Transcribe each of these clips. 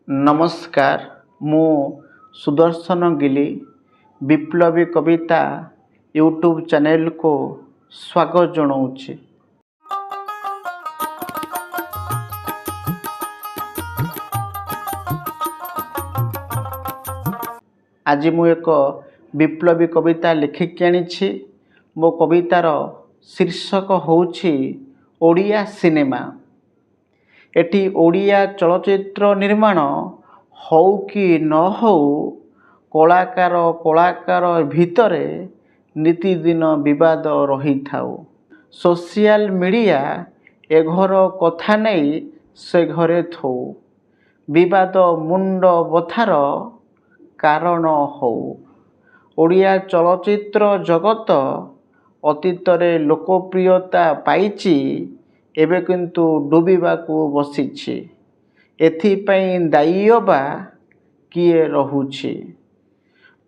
नमस्कार मु सुदर्शन गिली विप्लवी कविता यूट्यूब चैनल को स्वागत जनाऊँगी। आज मु एक विप्लवी कविता लिखिक आनी। मो कवितार शीर्षक होउछि ओडिया सिनेमा। एटी ओडिया चलचित्र निर्माण हौ कि न हौ कलाकार भितरे नीतिदिन विवाद रही थाउ। सोशल मीडिया ए घर कथा नहीं से घरे थौ विवाद मुंड बथार कारण हौ। ओडिया चलचित्र जगत अतीतरे लोकप्रियता पाइछि एबे किंतु डूबिबाकू बसिछि। एथिपाई दायी बा किए रहुछि।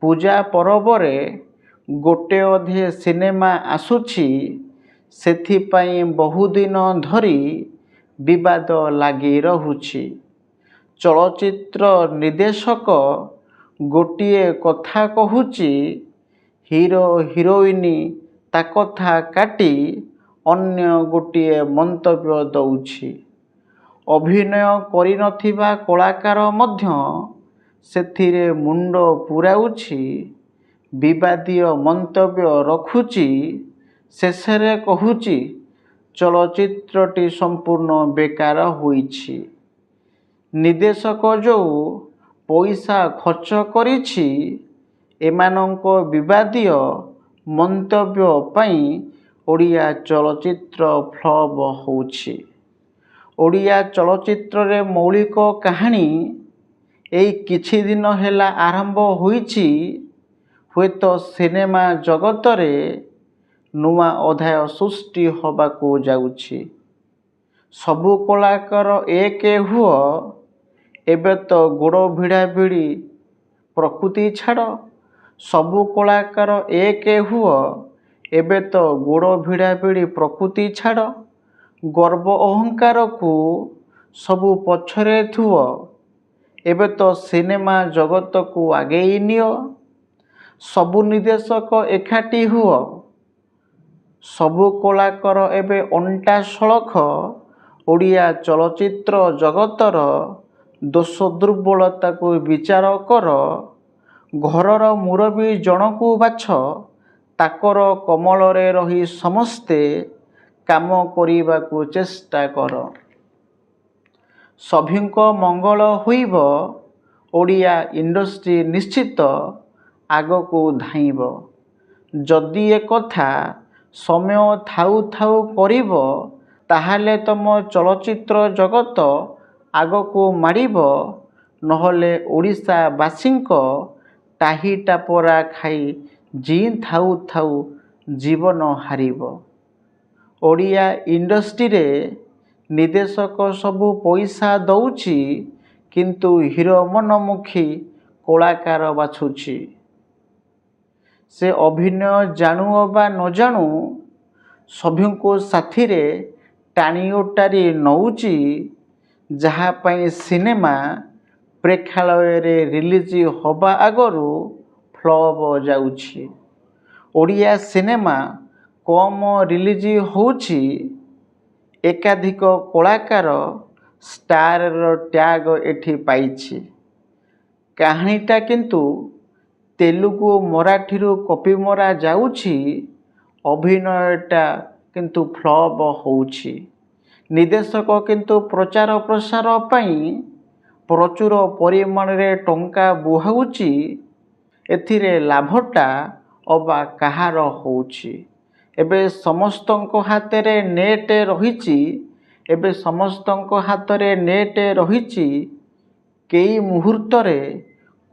पूजा परबरे गोटे अधे सिनेमा आसुछि सेथिपाई बहुदिन धरी विवाद लागी रहुछि। चलचित्र निर्देशक गोटिए कथा कहुछि, हिरो हिरोइन ता कथा काटी अन्य गोटिए मंतव्य दउछि। अभिनय करि नथिबा कलाकार मध्य सेथिरे मुंड पुराउछि, विवादीय मंतव्य रखुछि। शेषरे कहुछि चलचित्रटी संपूर्ण बेकार होइछि। निर्देशक जो पैसा खर्च करिछि एमानंको विवादीय मंतव्य पई ओडिया चलचित्र फ्लॉप होउछि। ओडिया चलचित्र रे मौलिक कहानी एई किछि दिन हेला आरंभ होइछि। हुएत सिनेमा जगत रे नुआ अध्याय सृष्टि होबाकू जाउछि। सबु कलाकार एक हुओ एबे तो गोड़ भिड़ा भिड़ी प्रकृति छाड़। सबु कलाकार एक हुओ एबे तो गोड़ भिड़ा भिड़ी प्रकृति छाड़। गर्व अहंकार को सबु पछरे थुओ एबे तो सिनेमा जगत को आगेई नियो। सबु निर्देशक एकाठी हुओ, सबु कलाकार एबे अंटा सड़ख ओडिया चलचित्र जगतर दोष दुर्बलता को विचार कर। घरर मुरबी जनकू बाछ, ताकर कमल रे रही समस्ते काम करिबाकू चेष्टा कर। सभिंको मंगल होइब, ओडिया इंडस्ट्री निश्चित आगकू धाइब। जदि ए कथा समय थाउ थाउ करिब ताहाले तम चलचित्र जगत आगकू मारिब, नहले ओडिशा बासिंको टाही टापरा खाई जी थाउ थाउ जीवन हारिब। ओडिया इंडस्ट्री रे निर्देशक सबु पैसा दउछि किंतु हिरो मनमुखी कलाकार बाछुछि। से अभिनय जानू अबा न जानू सभिंको साथी रे टाणी ओटारी नउछि, जहा पाई सिनेमा प्रेक्षालय रे रिलीज होबा आगरू फ्लॉप जाउछि। ओडिया सिनेमा कम रिलीज होउछि। एकाधिक कलाकार स्टार टैग एठी पाइछि। कहानीटा किंतु तेलुगु मराठी रु कॉपी मरा जाउछि। अभिनयटा किंतु फ्लॉप होउछि। निर्देशक किंतु प्रचार प्रसार पई प्रचुर परिमाण रे टंका बुहाउछि। एथिरे लाभटा अबा कहार होउछि। एबे समस्तंको हातरे नेट रहिछि। एबे समस्तंको हातरे नेट रहिछि। केई मुहूर्त रे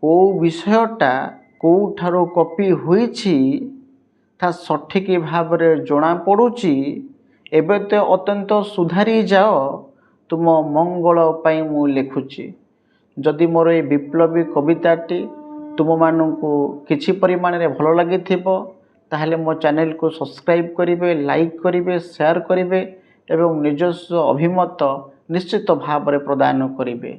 को विषयटा कोठारो कॉपी होइछि ता सठिक भाबरे जणा पडुछि। एबे ते अत्यंत सुधारी जाओ, तुम मंगल पई मु लिखुछि। जदि मोर ए विप्लवी कविताटी तुम मानू किछि परिमाण रे भल लागिथिबो ताहले मो चैनल को सब्सक्राइब करिवे, लाइक करिवे, शेयर करिवे एवं निजस्व अभिमत निश्चित भाव प्रदान करिवे।